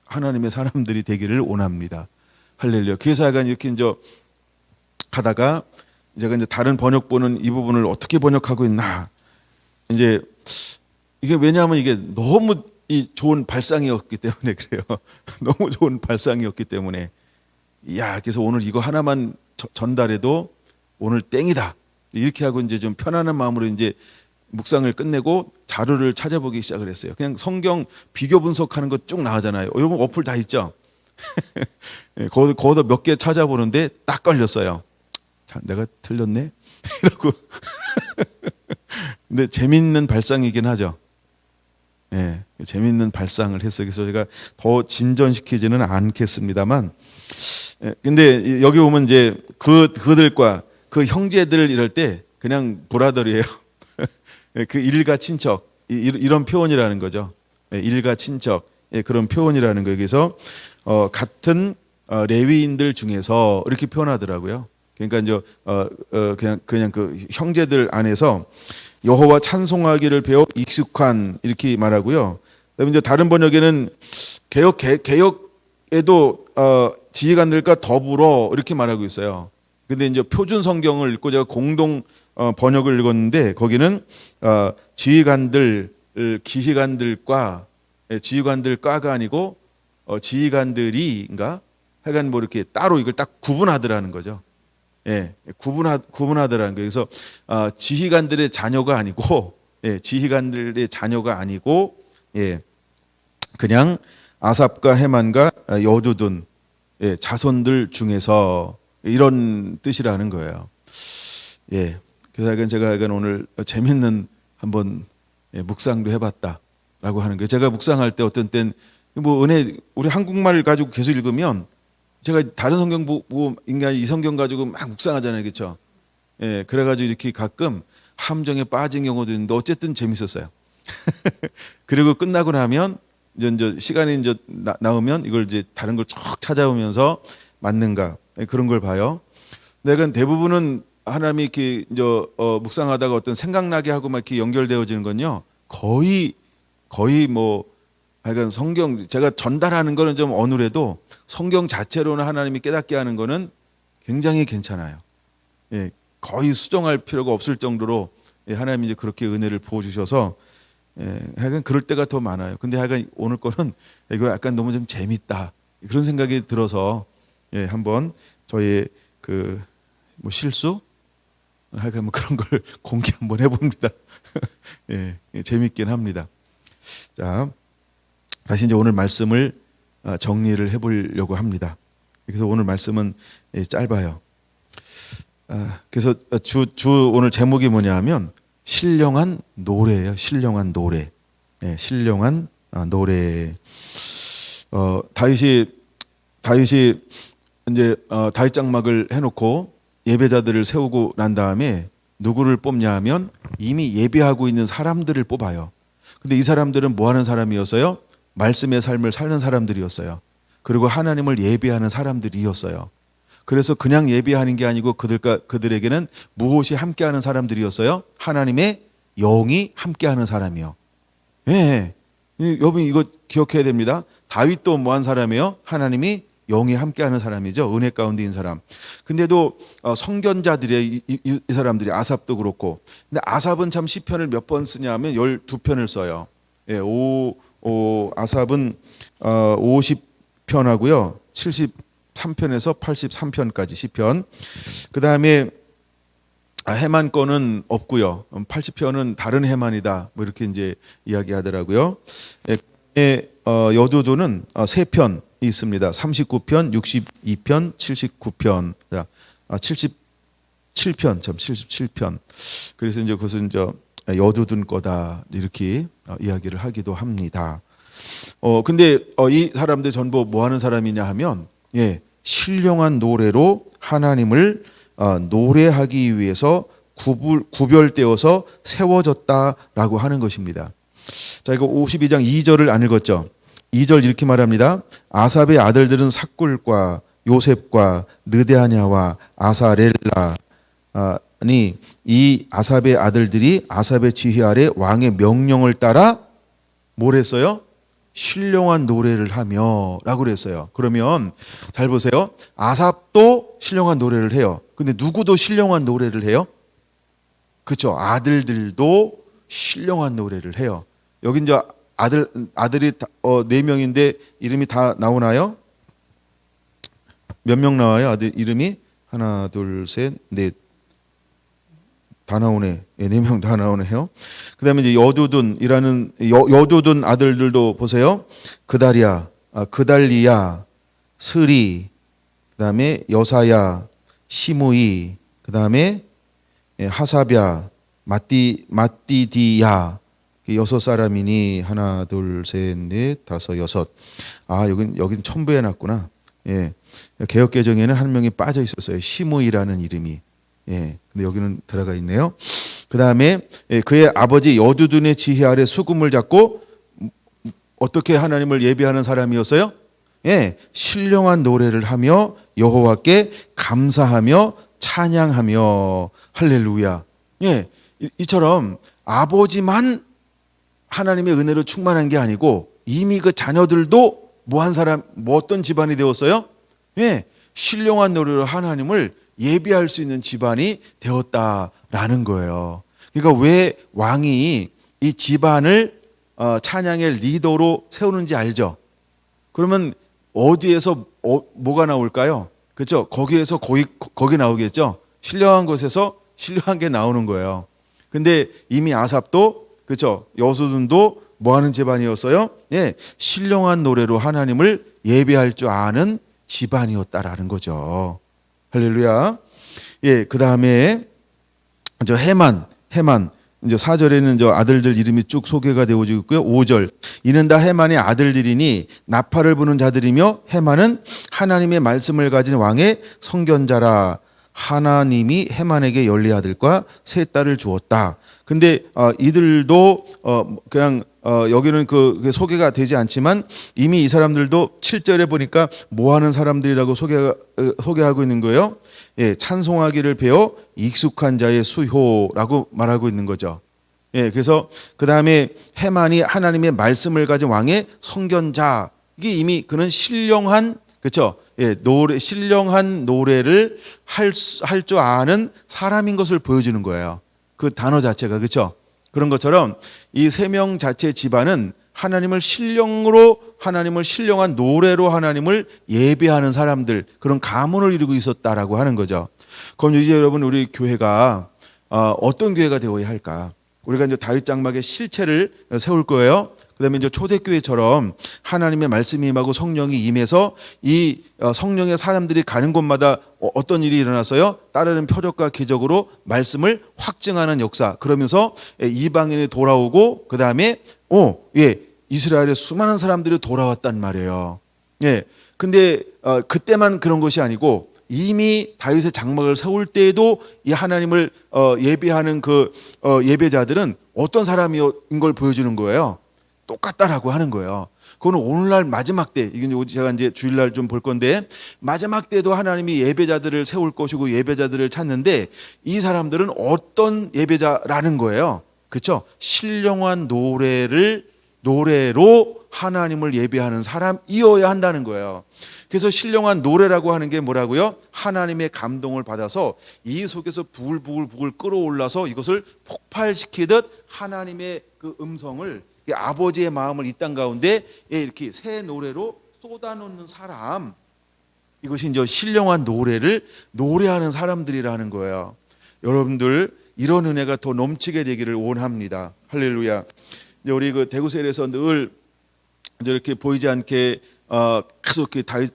Speaker 1: 하나님의 사람들이 되기를 원합니다. 할렐루야. 그래서 약간 이렇게 이제 가다가 제가 이제 다른 번역본은 이 부분을 어떻게 번역하고 있나. 이제 이게 왜냐하면 이게 너무 좋은 발상이었기 때문에 그래요. 너무 좋은 발상이었기 때문에. 야, 그래서 오늘 이거 하나만 전달해도 오늘 땡이다. 이렇게 하고 이제 좀 편안한 마음으로 이제 묵상을 끝내고 자료를 찾아보기 시작을 했어요. 그냥 성경 비교 분석하는 거 쭉 나오잖아요. 여러분 어플 다 있죠? 거기서 몇 개 찾아보는데 딱 걸렸어요. 자, 내가 틀렸네? 이러고. 근데 재밌는 발상이긴 하죠. 예, 재밌는 발상을 했어요. 그래서 제가 더 진전시키지는 않겠습니다만, 예, 근데 여기 보면 이제 그들과 그 형제들 이럴 때 그냥 브라더리예요. 예, 그 일가 친척 이런 표현이라는 거죠. 예, 일가 친척, 예, 그런 표현이라는 거예요. 그래서 같은 레위인들 중에서 이렇게 표현하더라고요. 그러니까 이제 그냥 그 형제들 안에서 여호와 찬송하기를 배워 익숙한 이렇게 말하고요. 그다음에 이제 다른 번역에는 개역에도 지휘관들과 더불어 이렇게 말하고 있어요. 근데 이제 표준 성경을 읽고 제가 공동 번역을 읽었는데 거기는 지휘관들 기휘관들과 지휘관들과가 아니고 지휘관들이인가 하여간 뭐 이렇게 따로 이걸 딱 구분하더라는 거죠. 예, 구분하더라는 거예요. 그래서 지휘관들의 자녀가 아니고, 예, 지휘관들의 자녀가 아니고, 예, 그냥 아삽과 헤만과 여두둔, 예, 자손들 중에서 이런 뜻이라는 거예요. 예, 그래서 제가 오늘 재밌는 한번 묵상도 해봤다라고 하는 거예요. 제가 묵상할 때 어떤 땐 뭐 은혜 우리 한국말 가지고 계속 읽으면 제가 다른 성경 보고 인간 이 성경 가지고 막 묵상하잖아요, 그렇죠? 예, 그래가지고 이렇게 가끔 함정에 빠진 경우도 있는데 어쨌든 재밌었어요. 그리고 끝나고 나면 이제 시간이 이제 나오면 이걸 이제 다른 걸 쭉 찾아보면서 맞는가 그런 걸 봐요. 내가 대부분은 하나님이 이렇게 이제 묵상하다가 어떤 생각나게 하고 막 이렇게 연결되어지는 건요, 거의 뭐 하여간 성경 제가 전달하는 거는 좀 어눌해도 성경 자체로는 하나님이 깨닫게 하는 거는 굉장히 괜찮아요. 예, 거의 수정할 필요가 없을 정도로 하나님이 이제 그렇게 은혜를 부어 주셔서 하여간 그럴 때가 더 많아요. 근데 하여간 오늘 거는 이거 약간 너무 좀 재밌다 그런 생각이 들어서 한번 저의 그 뭐 실수 하여간 뭐 그런 걸 공개 한번 해봅니다. 예, 재밌긴 합니다. 자. 다시 이제 오늘 말씀을 정리를 해보려고 합니다. 그래서 오늘 말씀은 짧아요. 그래서 주 오늘 제목이 뭐냐면 신령한 노래예요. 신령한 노래. 네, 신령한 노래. 다윗이 이제 다윗 장막을 해놓고 예배자들을 세우고 난 다음에 누구를 뽑냐하면 이미 예배하고 있는 사람들을 뽑아요. 근데 이 사람들은 뭐 하는 사람이었어요? 말씀의 삶을 사는 사람들이었어요. 그리고 하나님을 예배하는 사람들이었어요. 그래서 그냥 예배하는 게 아니고 그들에게는 무엇이 함께하는 사람들이었어요? 하나님의 영이 함께하는 사람이요. 예, 여러분 이거 기억해야 됩니다. 다윗도 뭐한 사람이에요? 하나님이 영이 함께하는 사람이죠. 은혜 가운데인 사람. 근데도 성견자들이에요. 이 사람들이 아삽도 그렇고. 근데 아삽은 참 시편을 몇 번 쓰냐면 12편을 써요. 예, 아삽은 50편하고요. 73편에서 83편까지 시편. 그 다음에 헤만 거는 없고요. 80편은 다른 헤만이다. 뭐 이렇게 이제 이야기하더라고요. 여두두는 3편 있습니다. 39편, 62편, 79편. 77편, 참 77편. 그래서 이제 그것은 이제 여두둔 거다 이렇게 이야기를 하기도 합니다. 근데 이 사람들 전부 뭐 하는 사람이냐 하면 신령한 노래로 하나님을 노래하기 위해서 구별되어서 세워졌다라고 하는 것입니다. 자, 이거 52장 2절을 안 읽었죠? 2절 이렇게 말합니다. 아삽의 아들들은 삭굴과 요셉과 느데하냐와 아사렐라 아니 이 아삽의 아들들이 아삽의 지휘 아래 왕의 명령을 따라 뭘 했어요? 신령한 노래를 하며 라고 그랬어요. 그러면 잘 보세요. 아삽도 신령한 노래를 해요. 근데 누구도 신령한 노래를 해요? 그렇죠. 아들들도 신령한 노래를 해요. 여기 이제 아들이 4명인데 이름이 다 나오나요? 몇 명 나와요? 아들 이름이? 하나, 둘, 셋, 넷. 다 나오네. 4명 다 나오네요. 그 다음에 이제 여두둔이라는 여두둔 아들들도 보세요. 그달이야, 그달리야, 스리, 그 다음에 여사야, 시므이, 그 다음에 하사랴, 마띠디야, 여섯 사람이니 하나, 둘, 셋, 넷, 다섯, 여섯. 아, 여긴 첨부해 놨구나. 예. 개역 개정에는 한 명이 빠져 있었어요. 시므이라는 이름이. 예. 근데 여기는 들어가 있네요. 그다음에 그의 아버지 여두둔의 지혜 아래 수금을 잡고 어떻게 하나님을 예배하는 사람이었어요? 예. 신령한 노래를 하며 여호와께 감사하며 찬양하며 할렐루야. 예. 이처럼 아버지만 하나님의 은혜로 충만한 게 아니고 이미 그 자녀들도 뭐 어떤 집안이 되었어요? 예, 신령한 노래로 하나님을 예배할 수 있는 집안이 되었다라는 거예요. 그러니까 왜 왕이 이 집안을 찬양의 리더로 세우는지 알죠? 그러면 어디에서 뭐가 나올까요? 그렇죠? 거기에서 거기 나오겠죠? 신령한 곳에서 신령한 게 나오는 거예요. 근데 이미 아삽도 그렇죠? 여수둔도 뭐 하는 집안이었어요? 예, 신령한 노래로 하나님을 예배할 줄 아는 집안이었다라는 거죠. 할렐루야. 예, 그다음에 저 해만 이제 4절에는 저 아들들 이름이 쭉 소개가 되어지고 있고요. 5절 이는 다 해만의 아들들이니 나팔을 부는 자들이며 해만은 하나님의 말씀을 가진 왕의 선견자라. 하나님이 해만에게 열리 아들과 세 딸을 주었다. 근데 이들도 그냥 여기는 그 소개가 되지 않지만 이미 이 사람들도 7절에 보니까 뭐 하는 사람들이라고 소개하고 있는 거예요. 예, 찬송하기를 배워 익숙한 자의 수효라고 말하고 있는 거죠. 예, 그래서 그 다음에 해만이 하나님의 말씀을 가진 왕의 선견자. 이게 이미 그는 신령한 그렇죠. 예, 신령한 노래를 할 줄 아는 사람인 것을 보여주는 거예요. 그 단어 자체가 그렇죠. 그런 것처럼 이 세 명 자체 집안은 하나님을 신령한 노래로 하나님을 예배하는 사람들 그런 가문을 이루고 있었다라고 하는 거죠. 그럼 이제 여러분 우리 교회가 어떤 교회가 되어야 할까? 우리가 이제 다윗 장막의 실체를 세울 거예요. 그다음에 이제 초대교회처럼 하나님의 말씀이 임하고 성령이 임해서 이 성령의 사람들이 가는 곳마다 어떤 일이 일어났어요? 따르는 표적과 기적으로 말씀을 확증하는 역사. 그러면서 이방인이 돌아오고 그다음에 이스라엘의 수많은 사람들이 돌아왔단 말이에요. 예. 근데 그때만 그런 것이 아니고 이미 다윗의 장막을 세울 때에도 이 하나님을 예배하는 그 예배자들은 어떤 사람인 걸 보여주는 거예요. 똑같다라고 하는 거예요. 그거는 오늘날 마지막 때, 이게 제가 이제 주일날 좀 볼 건데, 마지막 때도 하나님이 예배자들을 세울 것이고 예배자들을 찾는데 이 사람들은 어떤 예배자라는 거예요. 그렇죠? 신령한 노래로 하나님을 예배하는 사람이어야 한다는 거예요. 그래서 신령한 노래라고 하는 게 뭐라고요? 하나님의 감동을 받아서 이 속에서 부글부글 끓어올라서 이것을 폭발시키듯 하나님의 그 음성을 아버지의 마음을 이 땅 가운데 이렇게 새 노래로 쏟아놓는 사람, 이것이 이제 신령한 노래를 노래하는 사람들이라는 거예요. 여러분들 이런 은혜가 더 넘치게 되기를 원합니다. 할렐루야. 이제 우리 그 대구셀에서 늘 이렇게 보이지 않게 계속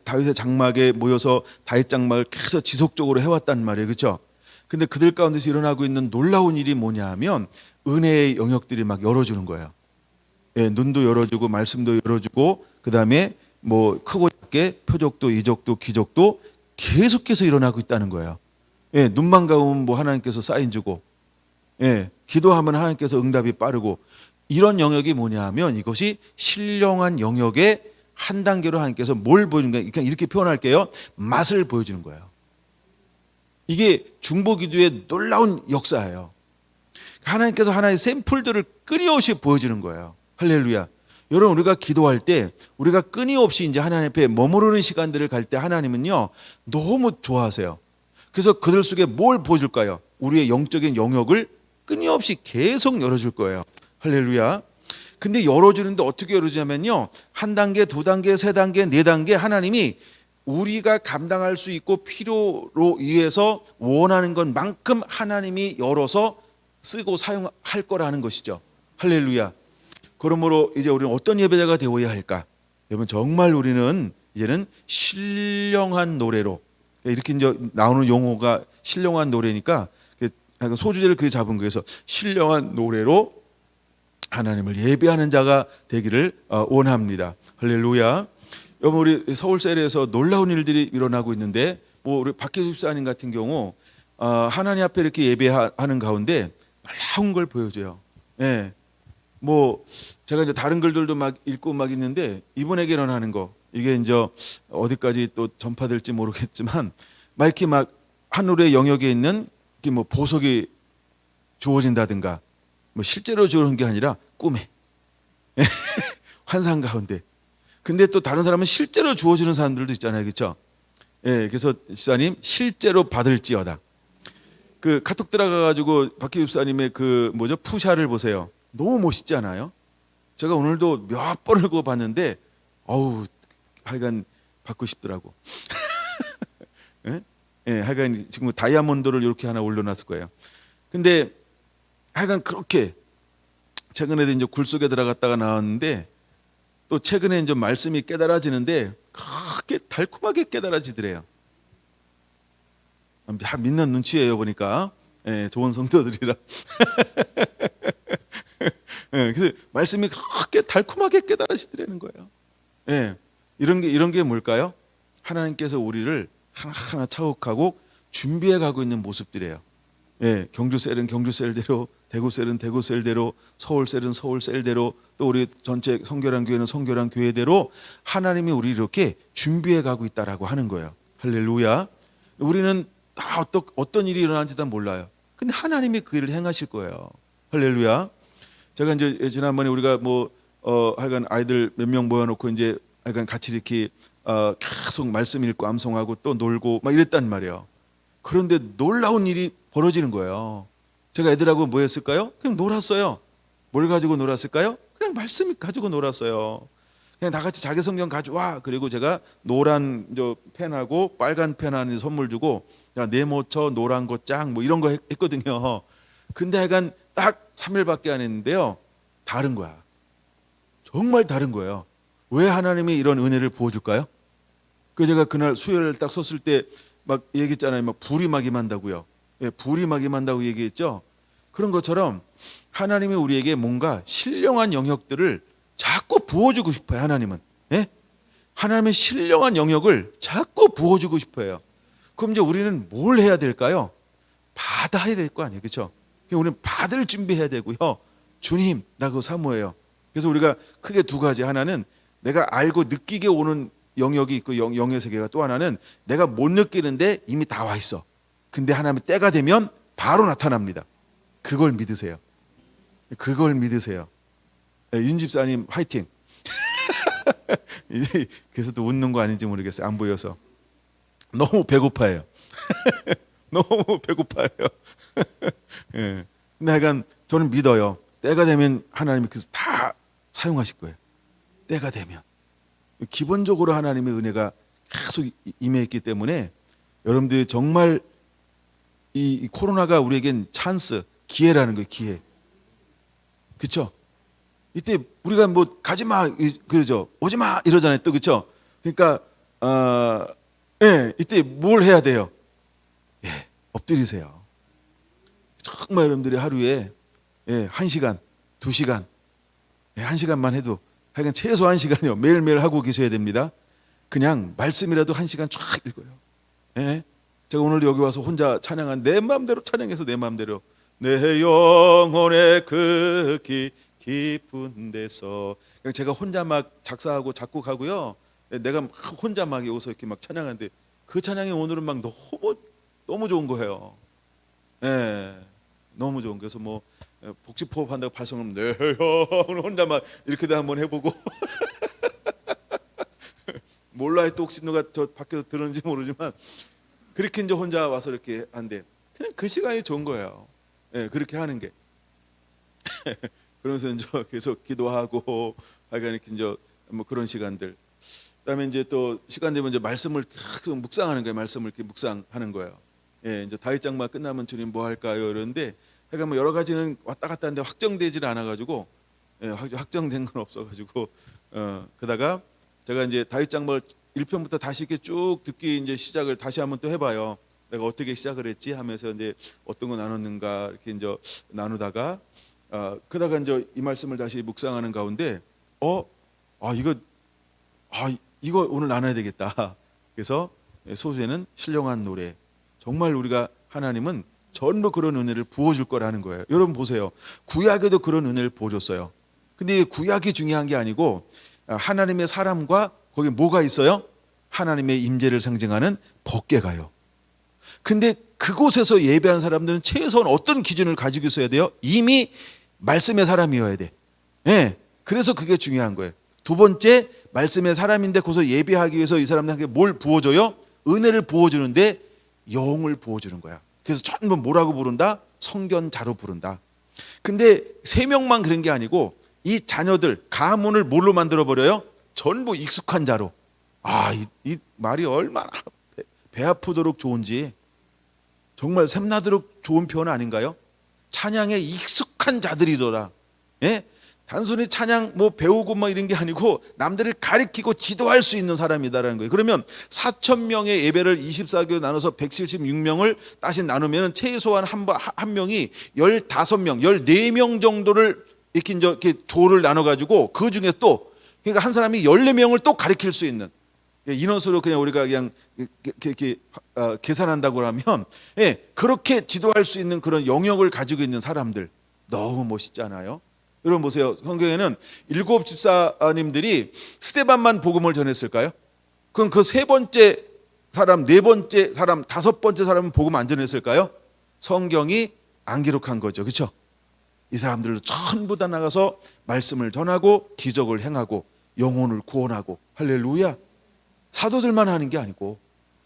Speaker 1: 다윗의 장막에 모여서 다윗 장막을 계속 지속적으로 해왔단 말이에요, 그렇죠? 근데 그들 가운데서 일어나고 있는 놀라운 일이 뭐냐하면 은혜의 영역들이 막 열어주는 거예요. 예, 눈도 열어주고 말씀도 열어주고 그 다음에 뭐 크고 작게 표적도 이적도 기적도 계속해서 일어나고 있다는 거예요. 예, 눈만 감으면 뭐 하나님께서 사인 주고, 예, 기도하면 하나님께서 응답이 빠르고 이런 영역이 뭐냐하면 이것이 신령한 영역의 한 단계로 하나님께서 뭘 보여주는 거예요? 그냥 이렇게 표현할게요. 맛을 보여주는 거예요. 이게 중보기도의 놀라운 역사예요. 하나님께서 하나의 샘플들을 끊임없이 보여주는 거예요. 할렐루야. 여러분 우리가 기도할 때 우리가 끊임없이 이제 하나님 앞에 머무르는 시간들을 갈 때 하나님은요 너무 좋아하세요. 그래서 그들 속에 뭘 보여줄까요? 우리의 영적인 영역을 끊임없이 계속 열어줄 거예요. 할렐루야. 근데 열어주는데 어떻게 열어주냐면요 한 단계, 두 단계, 세 단계, 네 단계 하나님이 우리가 감당할 수 있고 필요로 위해서 원하는 것만큼 하나님이 열어서 쓰고 사용할 거라는 것이죠. 할렐루야. 그러므로 이제 우리는 어떤 예배자가 되어야 할까? 여러분 정말 우리는 이제는 신령한 노래로 이렇게 이제 나오는 용어가 신령한 노래니까 소주제를 그게 잡은 거에서 신령한 노래로 하나님을 예배하는 자가 되기를 원합니다. 할렐루야. 여러분, 우리 서울셀에서 놀라운 일들이 일어나고 있는데, 뭐 우리 박혜수 집사님 같은 경우 하나님 앞에 이렇게 예배하는 가운데 놀라운 걸 보여줘요. 예. 뭐 제가 이제 다른 글들도 막 읽고 막 있는데, 이분에게 일어나는 거, 이게 이제 어디까지 또 전파될지 모르겠지만, 막 이렇게 막 하늘의 영역에 있는 뭐 보석이 주어진다든가, 뭐 실제로 주는 게 아니라 꿈에 환상 가운데. 근데 또 다른 사람은 실제로 주어지는 사람들도 있잖아요, 그렇죠? 예, 그래서 집사님 실제로 받을지어다. 그 카톡 들어가가지고 박희 집사님의 그 뭐죠, 푸샤를 보세요. 너무 멋있지 않아요? 제가 오늘도 몇 번을 그거 봤는데, 어우, 하여간 받고 싶더라고. 예? 예, 하여간 지금 다이아몬드를 이렇게 하나 올려놨을 거예요. 근데 하여간 그렇게 최근에도 이제 굴 속에 들어갔다가 나왔는데, 또 최근에 이제 말씀이 깨달아지는데 그렇게 달콤하게 깨달아지더래요. 믿는 눈치예요, 보니까. 예, 좋은 성도들이라. 예, 그래서 말씀이 그렇게 달콤하게 깨달아지더라는 거예요. 예, 이런 게 뭘까요? 하나님께서 우리를 하나하나 차곡하고 준비해 가고 있는 모습들이에요. 예, 경주셀은 경주셀대로, 대구셀은 대구셀대로, 서울셀은 서울셀대로, 또 우리 전체 성결한 교회는 성결한 교회대로 하나님이 우리 이렇게 준비해 가고 있다라고 하는 거예요. 할렐루야. 우리는 다 어떤 일이 일어나는지 다 몰라요. 근데 하나님이 그 일을 행하실 거예요. 할렐루야. 제가 이제 지난번에 우리가 뭐 하여간 아이들 몇 명 모여놓고 이제 하여간 같이 이렇게 계속 말씀 읽고 암송하고 또 놀고 막 이랬단 말이에요. 그런데 놀라운 일이 벌어지는 거예요. 제가 애들하고 뭐 했을까요? 그냥 놀았어요. 뭘 가지고 놀았을까요? 그냥 말씀 가지고 놀았어요. 그냥 다 같이 자기 성경 가져와. 그리고 제가 노란 펜하고 빨간 펜 하나 선물 주고, 야, 네모쳐 노란 거 짱 뭐 이런 거 했거든요. 근데 하여간 딱 3일밖에 안 했는데요, 다른 거야. 정말 다른 거예요. 왜 하나님이 이런 은혜를 부어줄까요? 그 제가 그날 수요일 딱 섰을 때 막 얘기했잖아요. 막 불이 막 임한다고요. 예, 불이 막 임한다고 얘기했죠. 그런 것처럼 하나님이 우리에게 뭔가 신령한 영역들을 자꾸 부어주고 싶어요. 하나님은. 예? 하나님의 신령한 영역을 자꾸 부어주고 싶어요. 그럼 이제 우리는 뭘 해야 될까요? 받아야 될 거 아니에요, 그렇죠? 우리는 받을 준비해야 되고요. 주님, 나 그거 사모해요. 그래서 우리가 크게 두 가지, 하나는 내가 알고 느끼게 오는 영역이 있고 영의 세계가, 또 하나는 내가 못 느끼는데 이미 다 와 있어. 근데 하나님의 때가 되면 바로 나타납니다. 그걸 믿으세요. 그걸 믿으세요. 윤 집사님 화이팅. 그래서 또 웃는 거 아닌지 모르겠어요. 안 보여서. 너무 배고파요. 너무 배고파요. 예. 근데 하여간 저는 믿어요. 때가 되면 하나님이 그래서 다 사용하실 거예요. 때가 되면. 기본적으로 하나님의 은혜가 계속 임해있기 때문에 여러분들이 정말 이 코로나가 우리에겐 찬스, 기회라는 거예요. 기회. 그렇죠? 이때 우리가 뭐 가지마 그러죠. 오지마 이러잖아요. 또 그렇죠? 그러니까 예, 이때 뭘 해야 돼요? 예, 엎드리세요. 정말 여러분들이 하루에 1시간, 2시간, 1시간만 해도, 하여간 최소 1시간이요. 매일매일 하고 계셔야 됩니다. 그냥 말씀이라도 1시간 쫙 읽어요. 예? 제가 오늘 여기 와서 혼자 찬양한, 내 마음대로 찬양해서 내 마음대로, 내 영혼의 그 깊은 데서, 그냥 제가 혼자 막 작사하고 작곡하고요. 내가 막 혼자 막 여기서 이렇게 막 찬양하는데, 그 찬양이 오늘은 막 너무 좋은 거예요. 예, 너무 좋은. 그래서 뭐 복식호흡 한다고 발성하면 네 형 혼자 막 이렇게도 한번 해보고 몰라요. 또 혹시 누가 저 밖에서 들었는지 모르지만 그렇게 이제 혼자 와서 이렇게 한대. 그냥 그 시간이 좋은 거예요. 예, 그렇게 하는 게. 그러면서 이제 계속 기도하고 하여간 이렇게 이제 뭐 그런 시간들. 그다음에 이제 또 시간 되면 이제 말씀을 계속 묵상하는 거예요. 말씀을 이렇게 묵상하는 거예요. 예, 이제 다윗 장마 끝나면 주님 뭐 할까요? 이러는데, 그러니까 뭐 여러 가지는 왔다 갔다 하는데 확정되질 않아가지고, 확정된 건 없어가지고, 그다가 제가 이제 다윗 장마 1편부터 다시 이렇게 쭉 듣기 이제 시작을 다시 한번 또 해봐요. 내가 어떻게 시작을 했지 하면서 이제 어떤 거 나눴는가 이렇게 이제 나누다가 그러다가 이제 이 말씀을 다시 묵상하는 가운데 이거 이거 오늘 나눠야 되겠다. 그래서 소수에는 신령한 노래. 정말 우리가 하나님은 전부 그런 은혜를 부어줄 거라는 거예요. 여러분 보세요. 구약에도 그런 은혜를 부어줬어요. 근데 구약이 중요한 게 아니고 하나님의 사람과 거기 뭐가 있어요? 하나님의 임재를 상징하는 법궤가요. 근데 그곳에서 예배한 사람들은 최소한 어떤 기준을 가지고 있어야 돼요? 이미 말씀의 사람이어야 돼. 예. 그래서 그게 중요한 거예요. 두 번째, 말씀의 사람인데 거기서 예배하기 위해서 이 사람들에게 뭘 부어줘요? 은혜를 부어주는데 영을 부어주는 거야. 그래서 전부 뭐라고 부른다? 성견자로 부른다. 근데 3명만 그런 게 아니고 이 자녀들 가문을 뭘로 만들어 버려요? 전부 익숙한 자로. 이 말이 얼마나 배 아프도록 좋은지, 정말 샘나도록 좋은 표현 아닌가요? 찬양에 익숙한 자들이더라. 예? 단순히 찬양 배우고 이런 게 아니고 남들을 가리키고 지도할 수 있는 사람이다라는 거예요. 그러면 4,000명의 예배를 24교회 나눠서 176명을 다시 나누면 최소한 한 명이 15명, 14명 정도를 이렇게 조를 나눠 가지고 그 중에 또 그러니까 한 사람이 14명을 또 가리킬 수 있는 인원수로 그냥 우리가 그냥 이렇게 계산한다고 하면 그렇게 지도할 수 있는 그런 영역을 가지고 있는 사람들 너무 멋있잖아요. 여러분 보세요. 성경에는 7 집사님들이 스데반만 복음을 전했을까요? 그럼 그 3번째 사람, 4번째 사람, 5번째 사람은 복음 안 전했을까요? 성경이 안 기록한 거죠. 그렇죠? 이 사람들로 전부 다 나가서 말씀을 전하고 기적을 행하고 영혼을 구원하고 할렐루야. 사도들만 하는 게 아니고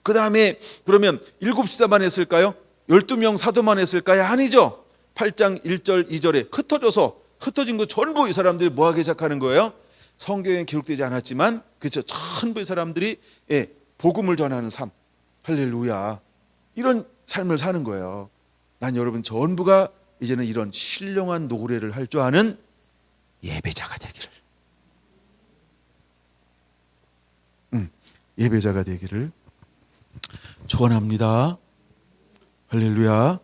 Speaker 1: 그 다음에 그러면 7 집사만 했을까요? 12명 사도만 했을까요? 아니죠. 8장 1절 2절에 흩어진 거 전부 이 사람들이 뭐하기 시작하는 거예요? 성경에 기록되지 않았지만 그렇죠. 전부 이 사람들이 복음을 전하는 삶. 할렐루야. 이런 삶을 사는 거예요. 난 여러분 전부가 이제는 이런 신령한 노래를 할 줄 아는 예배자가 되기를. 예배자가 되기를 축원합니다. 할렐루야.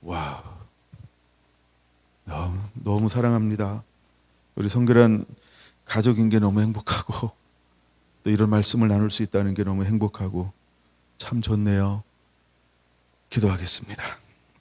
Speaker 1: 와, 너무 사랑합니다. 우리 성결한 가족인 게 너무 행복하고 또 이런 말씀을 나눌 수 있다는 게 너무 행복하고 참 좋네요. 기도하겠습니다.